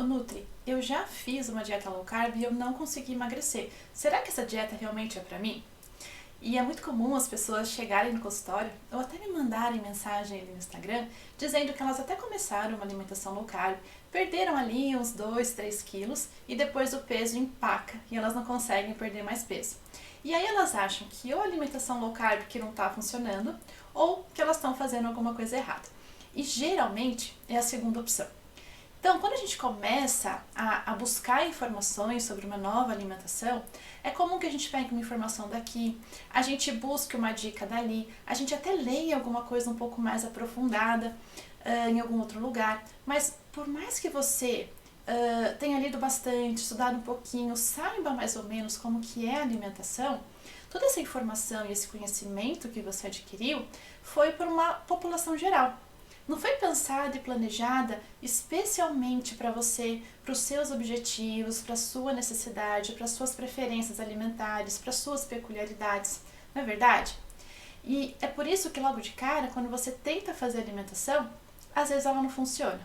Ô Nutri, eu já fiz uma dieta low carb e eu não consegui emagrecer. Será que essa dieta realmente é pra mim? E é muito comum as pessoas chegarem no consultório ou até me mandarem mensagem ali no Instagram dizendo que elas até começaram uma alimentação low carb, perderam ali uns 2, 3 quilos e depois o peso empaca e elas não conseguem perder mais peso. E aí elas acham que ou a alimentação low carb que não está funcionando ou que elas estão fazendo alguma coisa errada. E geralmente é a segunda opção. Então, quando a gente começa a buscar informações sobre uma nova alimentação, é comum que a gente pegue uma informação daqui, a gente busque uma dica dali, a gente até leia alguma coisa um pouco mais aprofundada em algum outro lugar, mas por mais que você tenha lido bastante, estudado um pouquinho, saiba mais ou menos como que é a alimentação, toda essa informação e esse conhecimento que você adquiriu foi por uma população geral. Não foi pensada e planejada especialmente para você, para os seus objetivos, para a sua necessidade, para as suas preferências alimentares, para as suas peculiaridades, não é verdade? E é por isso que logo de cara, quando você tenta fazer alimentação, às vezes ela não funciona.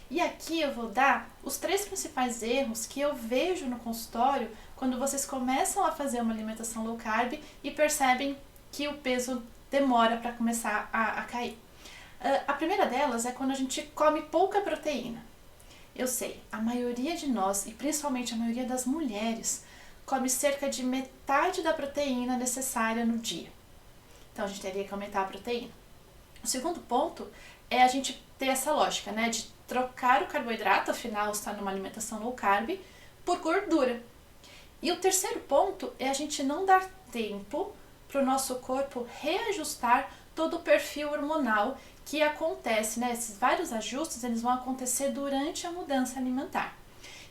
E aqui eu vou dar os 3 principais erros que eu vejo no consultório quando vocês começam a fazer uma alimentação low carb e percebem que o peso demora para começar a cair. A primeira delas é quando a gente come pouca proteína. Eu sei, a maioria de nós, e principalmente a maioria das mulheres, come cerca de metade da proteína necessária no dia. Então a gente teria que aumentar a proteína. O segundo ponto é a gente ter essa lógica, né, de trocar o carboidrato, afinal está numa alimentação low carb, por gordura. E o terceiro ponto é a gente não dar tempo para o nosso corpo reajustar todo o perfil hormonal que acontece, né? Esses vários ajustes, eles vão acontecer durante a mudança alimentar.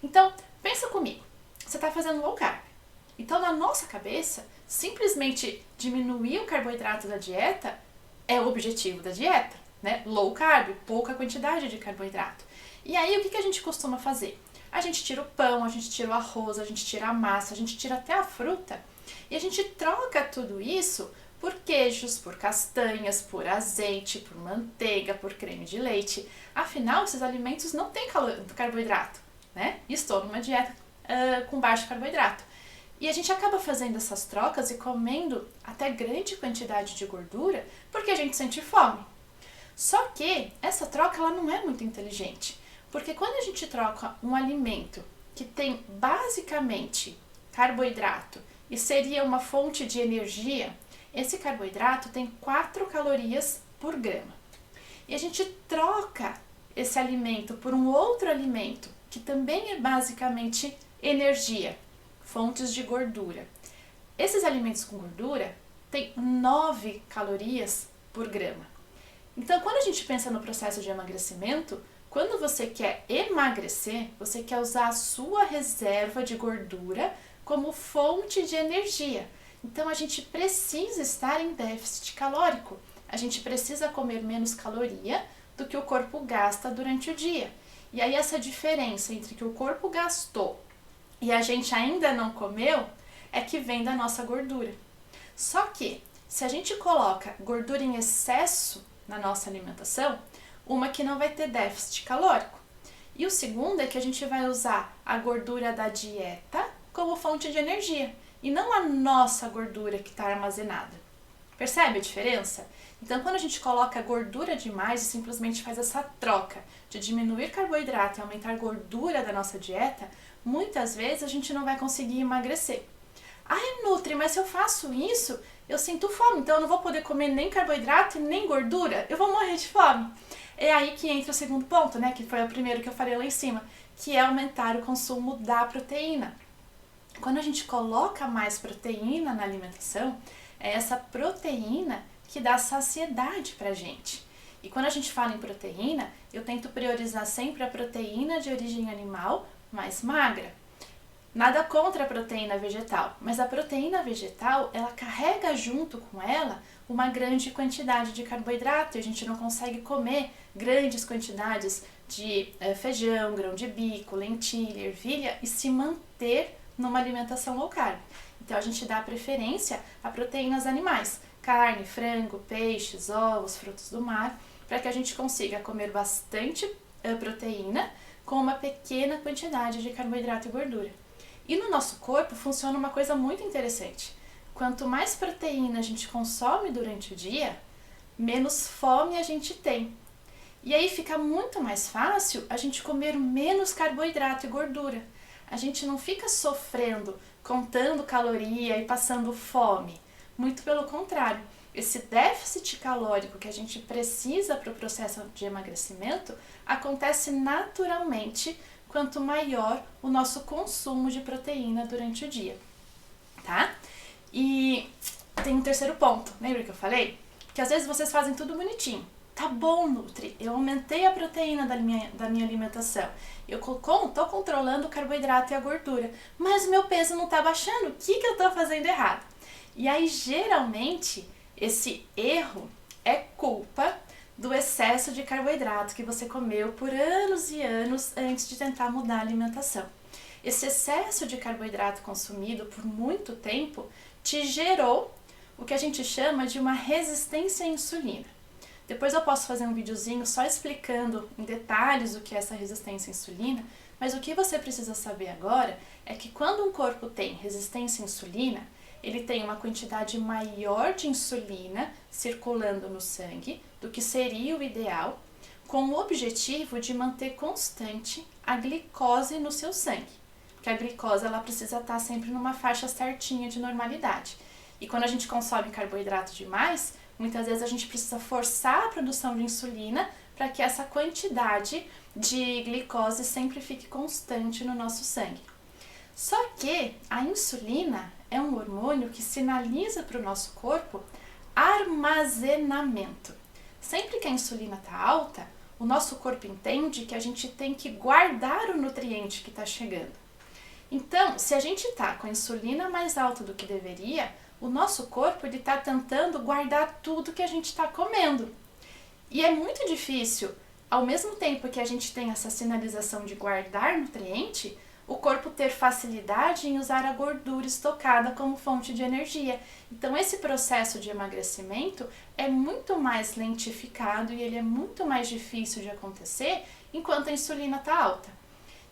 Então, pensa comigo, você está fazendo low carb. Então, na nossa cabeça, simplesmente diminuir o carboidrato da dieta é o objetivo da dieta, né? Low carb, pouca quantidade de carboidrato. E aí, o que a gente costuma fazer? A gente tira o pão, a gente tira o arroz, a gente tira a massa, a gente tira até a fruta e a gente troca tudo isso por queijos, por castanhas, por azeite, por manteiga, por creme de leite. Afinal, esses alimentos não têm carboidrato, né? E estou numa dieta com baixo carboidrato. E a gente acaba fazendo essas trocas e comendo até grande quantidade de gordura porque a gente sente fome. Só que essa troca ela não é muito inteligente, porque quando a gente troca um alimento que tem basicamente carboidrato e seria uma fonte de energia, esse carboidrato tem 4 calorias por grama. E a gente troca esse alimento por um outro alimento, que também é basicamente energia, fontes de gordura. Esses alimentos com gordura têm 9 calorias por grama. Então, quando a gente pensa no processo de emagrecimento, quando você quer emagrecer, você quer usar a sua reserva de gordura como fonte de energia. Então, a gente precisa estar em déficit calórico. A gente precisa comer menos caloria do que o corpo gasta durante o dia. E aí, essa diferença entre o que o corpo gastou e a gente ainda não comeu é que vem da nossa gordura. Só que, se a gente coloca gordura em excesso na nossa alimentação, uma que não vai ter déficit calórico. E o segundo é que a gente vai usar a gordura da dieta como fonte de energia e não a nossa gordura que está armazenada. Percebe a diferença? Então, quando a gente coloca gordura demais e simplesmente faz essa troca de diminuir carboidrato e aumentar gordura da nossa dieta, muitas vezes a gente não vai conseguir emagrecer. Ai, Nutri, mas se eu faço isso, eu sinto fome, então eu não vou poder comer nem carboidrato e nem gordura, eu vou morrer de fome. É aí que entra o segundo ponto, né, que foi o primeiro que eu falei lá em cima, que é aumentar o consumo da proteína. Quando a gente coloca mais proteína na alimentação, é essa proteína que dá saciedade pra gente. E quando a gente fala em proteína, eu tento priorizar sempre a proteína de origem animal mais magra. Nada contra a proteína vegetal, mas a proteína vegetal, ela carrega junto com ela uma grande quantidade de carboidrato e a gente não consegue comer grandes quantidades de feijão, grão de bico, lentilha, ervilha e se manter numa alimentação low carb. Então a gente dá preferência a proteínas animais, carne, frango, peixes, ovos, frutos do mar, para que a gente consiga comer bastante proteína, com uma pequena quantidade de carboidrato e gordura. E no nosso corpo funciona uma coisa muito interessante. Quanto mais proteína a gente consome durante o dia, menos fome a gente tem. E aí fica muito mais fácil a gente comer menos carboidrato e gordura. A gente não fica sofrendo, contando caloria e passando fome. Muito pelo contrário, esse déficit calórico que a gente precisa para o processo de emagrecimento acontece naturalmente quanto maior o nosso consumo de proteína durante o dia, tá? E tem um terceiro ponto, lembra que eu falei? Que às vezes vocês fazem tudo bonitinho. Tá bom, Nutri, eu aumentei a proteína da minha alimentação, eu tô controlando o carboidrato e a gordura, mas o meu peso não tá baixando, o que eu tô fazendo errado? E aí, geralmente, esse erro é culpa do excesso de carboidrato que você comeu por anos e anos antes de tentar mudar a alimentação. Esse excesso de carboidrato consumido por muito tempo te gerou o que a gente chama de uma resistência à insulina. Depois eu posso fazer um videozinho só explicando em detalhes o que é essa resistência à insulina, mas o que você precisa saber agora é que quando um corpo tem resistência à insulina, ele tem uma quantidade maior de insulina circulando no sangue do que seria o ideal, com o objetivo de manter constante a glicose no seu sangue. Porque a glicose ela precisa estar sempre numa faixa certinha de normalidade. E quando a gente consome carboidrato demais, muitas vezes a gente precisa forçar a produção de insulina para que essa quantidade de glicose sempre fique constante no nosso sangue. Só que a insulina é um hormônio que sinaliza para o nosso corpo armazenamento. Sempre que a insulina está alta, o nosso corpo entende que a gente tem que guardar o nutriente que está chegando. Então, se a gente está com a insulina mais alta do que deveria, o nosso corpo está tentando guardar tudo que a gente está comendo. E é muito difícil, ao mesmo tempo que a gente tem essa sinalização de guardar nutriente, o corpo ter facilidade em usar a gordura estocada como fonte de energia. Então esse processo de emagrecimento é muito mais lentificado e ele é muito mais difícil de acontecer enquanto a insulina está alta.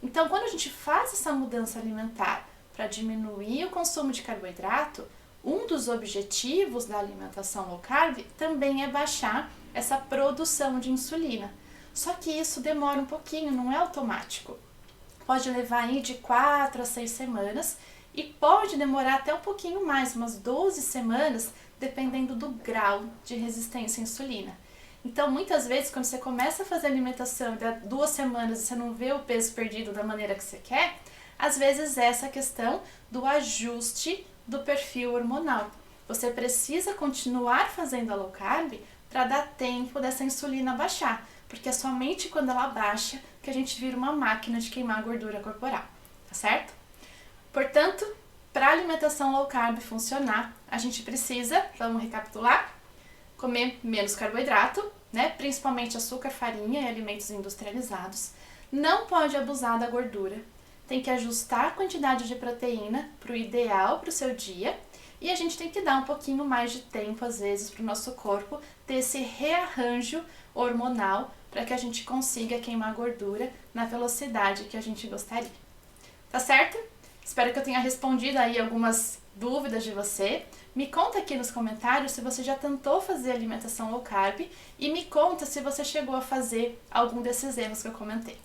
Então quando a gente faz essa mudança alimentar para diminuir o consumo de carboidrato, um dos objetivos da alimentação low carb também é baixar essa produção de insulina. Só que isso demora um pouquinho, não é automático. Pode levar aí de 4 a 6 semanas e pode demorar até um pouquinho mais, umas 12 semanas, dependendo do grau de resistência à insulina. Então, muitas vezes, quando você começa a fazer alimentação e dá 2 semanas e você não vê o peso perdido da maneira que você quer, às vezes é essa questão do ajuste do perfil hormonal. Você precisa continuar fazendo a low carb para dar tempo dessa insulina baixar, porque é somente quando ela baixa que a gente vira uma máquina de queimar a gordura corporal, tá certo? Portanto, para a alimentação low carb funcionar, a gente precisa, vamos recapitular, comer menos carboidrato, né? Principalmente açúcar, farinha e alimentos industrializados. Não pode abusar da gordura, tem que ajustar a quantidade de proteína para o ideal para o seu dia e a gente tem que dar um pouquinho mais de tempo, às vezes, para o nosso corpo ter esse rearranjo hormonal para que a gente consiga queimar gordura na velocidade que a gente gostaria. Tá certo? Espero que eu tenha respondido aí algumas dúvidas de você. Me conta aqui nos comentários se você já tentou fazer alimentação low carb e me conta se você chegou a fazer algum desses erros que eu comentei.